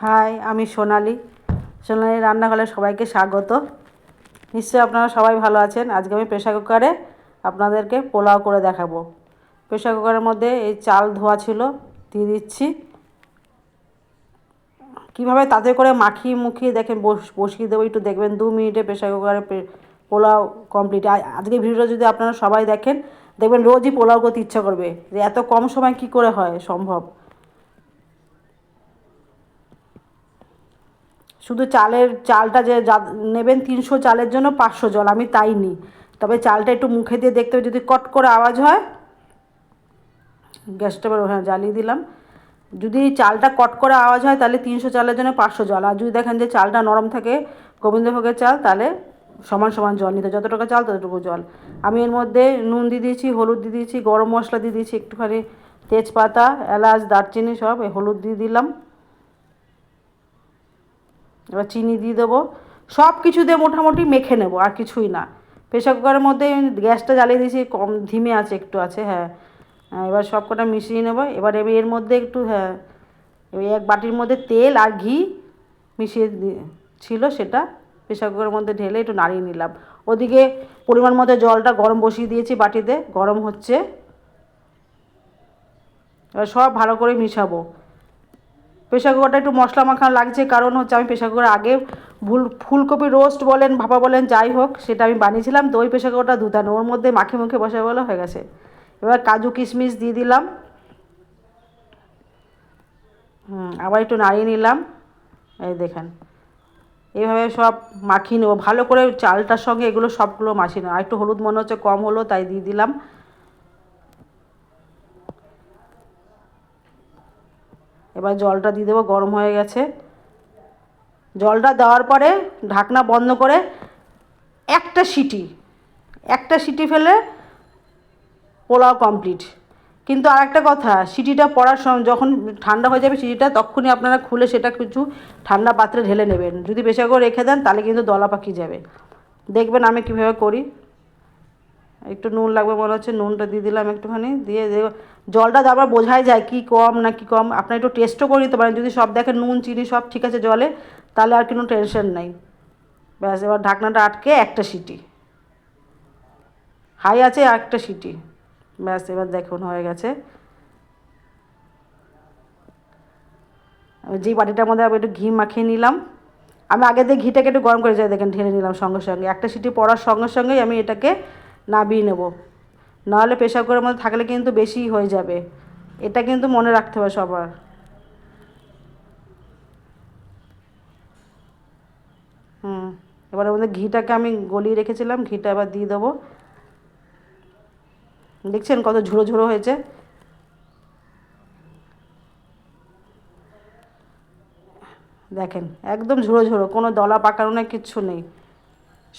High, আমি সোনালি। সোনালি রান্নাঘরে সবাইকে স্বাগত। নিশ্চয়ই আপনারা সবাই ভালো আছেন। আজকে আমি প্রেসার কুকারে আপনাদেরকে পোলাও করে দেখাবো। প্রেসার কুকারের মধ্যে এই চাল ধোয়া ছিল, দিয়ে দিচ্ছি। কীভাবে তাতে করে মাখিয়ে মুখিয়ে দেখেন বসিয়ে দেবো, একটু দেখবেন 2 মিনিটে প্রেসার কুকারে পোলাও কমপ্লিট। আজকে ভিডিওটা যদি আপনারা সবাই দেখেন, দেখবেন রোজই পোলাও করতে ইচ্ছা করবে, যে এত কম সময় কি করে হয় সম্ভব। শুধু চালটা যে নেবেন 300 চালের জন্য 500 জল, আমি তাই নিই। তবে চালটা একটু মুখে দিয়ে দেখতে হবে, যদি কট করে আওয়াজ হয়, গ্যাসটা হ্যাঁ জ্বালিয়ে দিলাম। যদি চালটা কট করে আওয়াজ হয় তাহলে 300 চালের জন্য 500 জল। আর যদি দেখেন যে চালটা নরম থাকে, গোবিন্দভোগের চাল, তাহলে সমান সমান জল নিতে, যতটুকু চাল ততটুকু জল। আমি এর মধ্যে নুন দিয়ে দিয়েছি, হলুদ দিয়ে দিয়েছি, গরম মশলা দিয়ে দিয়েছি, একটুখানি তেজপাতা, এলাচ, দারচিনি সব, হলুদ দিয়ে দিলাম। এবার চিনি দিয়ে দেবো। সব কিছু দিয়ে মোটামুটি মেখে নেবো, আর কিছুই না। প্রেসার কুকারের মধ্যে গ্যাসটা জ্বালিয়ে দিয়েছি, কম ধিমে আছে, একটু আছে, হ্যাঁ। এবার সব কটা মিশিয়ে নেবো। এবার এর মধ্যে একটু, হ্যাঁ, ওই এক বাটির মধ্যে তেল আর ঘি মিশিয়ে ছিল, সেটা প্রেসার কুকারের মধ্যে ঢেলে একটু নাড়িয়ে নিলাম। ওদিকে পরিমাণ মতো জলটা গরম বসিয়ে দিয়েছি বাটিতে, গরম হচ্ছে। এবার সব ভালো করে মিশাবো। প্রেসার কুকারটা একটু মশলা মাখানো লাগছে, কারণ হচ্ছে আমি প্রেসার কুকারে আগে ফুলকপি রোস্ট বলেন, ভাপা বলেন, যাই হোক, সেটা আমি বানিয়েছিলাম, তো ওই প্রেসার কুকারটা ধুতানো, ওর মধ্যে মাখে মুখে বসে বলে হয়ে গেছে। এবার কাজু কিশমিশ দিয়ে দিলাম। আবার একটু নাড়িয়ে নিলাম। এই দেখেন, এইভাবে সব মাখিয়ে নেবো ভালো করে, চালটার সঙ্গে এগুলো সবগুলো মাখিয়ে নেবো। আর একটু হলুদ মনে হচ্ছে কম হলো, তাই দিয়ে দিলাম। এবার জলটা দিয়ে দেবো, গরম হয়ে গেছে। জলটা দেওয়ার পরে ঢাকনা বন্ধ করে একটা সিটি ফেলে পোলাও কমপ্লিট। কিন্তু আর একটা কথা, সিটিটা পড়ার সময় যখন ঠান্ডা হয়ে যাবে সিটিটা, তখনই আপনারা খুলে সেটা কিছু ঠান্ডা পাত্রে ঢেলে নেবেন। যদি বেশি করে রেখে দেন তাহলে কিন্তু দলা পাকিয়ে যাবে। দেখবেন আমি কীভাবে করি। একটু নুন লাগবে মনে হচ্ছে, নুনটা দিয়ে দিলাম একটুখানি, দিয়ে জলটা দেওয়ার বোঝাই যায় কি কম না কি কম। আপনারা একটু টেস্টও করে নিতে পারেন, যদি সব দেখেন নুন চিনি সব ঠিক আছে জলে, তাহলে আর কোনো টেনশন নেই। ব্যাস, এবার ঢাকনাটা আটকে একটা সিটি, হাই আছে একটা সিটি, ব্যাস। এবার দেখুন হয়ে গেছে। যেই বাটিটার মধ্যে আমি একটু ঘি মাখিয়ে নিলাম, আমি আগে দিয়ে ঘিটাকে একটু গরম করে যাই, দেখেন ঢেলে নিলাম সঙ্গে সঙ্গে। একটা সিটি পড়ার সঙ্গে সঙ্গেই আমি এটাকে নামিয়ে নেব, নাহলে প্রেসার কুকারের মধ্যে থাকলে কিন্তু বেশি হয়ে যাবে। এটা কিন্তু মনে রাখতে হবে সবার। এবার ওর মধ্যে ঘিটাকে আমি গলিয়ে রেখেছিলাম, ঘিটা এবার দিয়ে দেবো। দেখছেন কত ঝুড়ো ঝুড়ো হয়েছে। দেখেন একদম ঝুড়ো ঝুড়ো, কোনো দলা পাকানো না, কিচ্ছু নেই।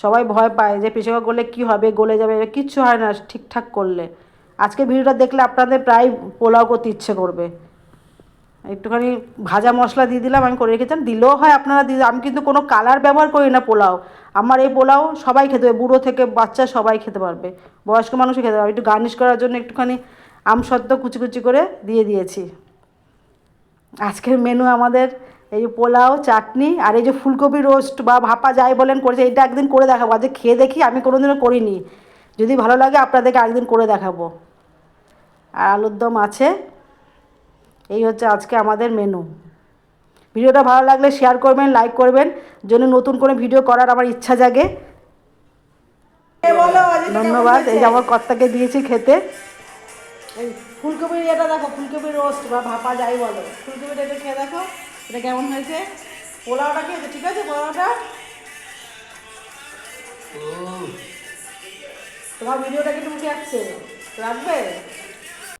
সবাই ভয় পায় যে প্রেসার কুকার করলে কী হবে, গলে যাবে, কিচ্ছু হয় না ঠিকঠাক করলে। আজকে ভিডিওটা দেখলে আপনাদের প্রায় পোলাও করতে ইচ্ছে করবে। একটুখানি ভাজা মশলা দিয়ে দিলাম, আমি করে রেখেছিলাম, দিলেও হয়, আপনারা দিয়ে। আমি কিন্তু কোনো কালার ব্যবহার করি না পোলাও। আমার এই পোলাও সবাই খেতে পারবে, বুড়ো থেকে বাচ্চা সবাই খেতে পারবে, বয়স্ক মানুষও খেতে পারবে। একটু গার্নিশ করার জন্য একটুখানি আমসত্ত্ব কুচি কুচি করে দিয়ে দিয়েছি। আজকের মেনু আমাদের এই যে পোলাও, চাটনি, আর এই যে ফুলকপি রোস্ট বা ভাপা যাই বলেন করেছে। এটা একদিন করে দেখাবো, আজকে খেয়ে দেখি, আমি কোনোদিনও করিনি। যদি ভালো লাগে আপনাদেরকে একদিন করে দেখাবো। আর আলুর দম আছে। এই হচ্ছে আজকে আমাদের মেনু। ভিডিওটা ভালো লাগলে শেয়ার করবেন, লাইক করবেন, যেন নতুন করে ভিডিও করার আমার ইচ্ছা জাগে। ধন্যবাদ। এই যে আমার কর্তাকে দিয়েছি খেতে। এই ফুলকপির এটা দেখো, ফুলকপির রোস্ট বা ভাপা যাই বলো, ফুলকপিটা এটা খেয়ে দেখো, এটা কেমন হয়েছে। পোলাওটা খেয়েছে, ঠিক আছে পোলাওটা। তোমার ভিডিওটা কিন্তু মুখে আসছে, রাখবে।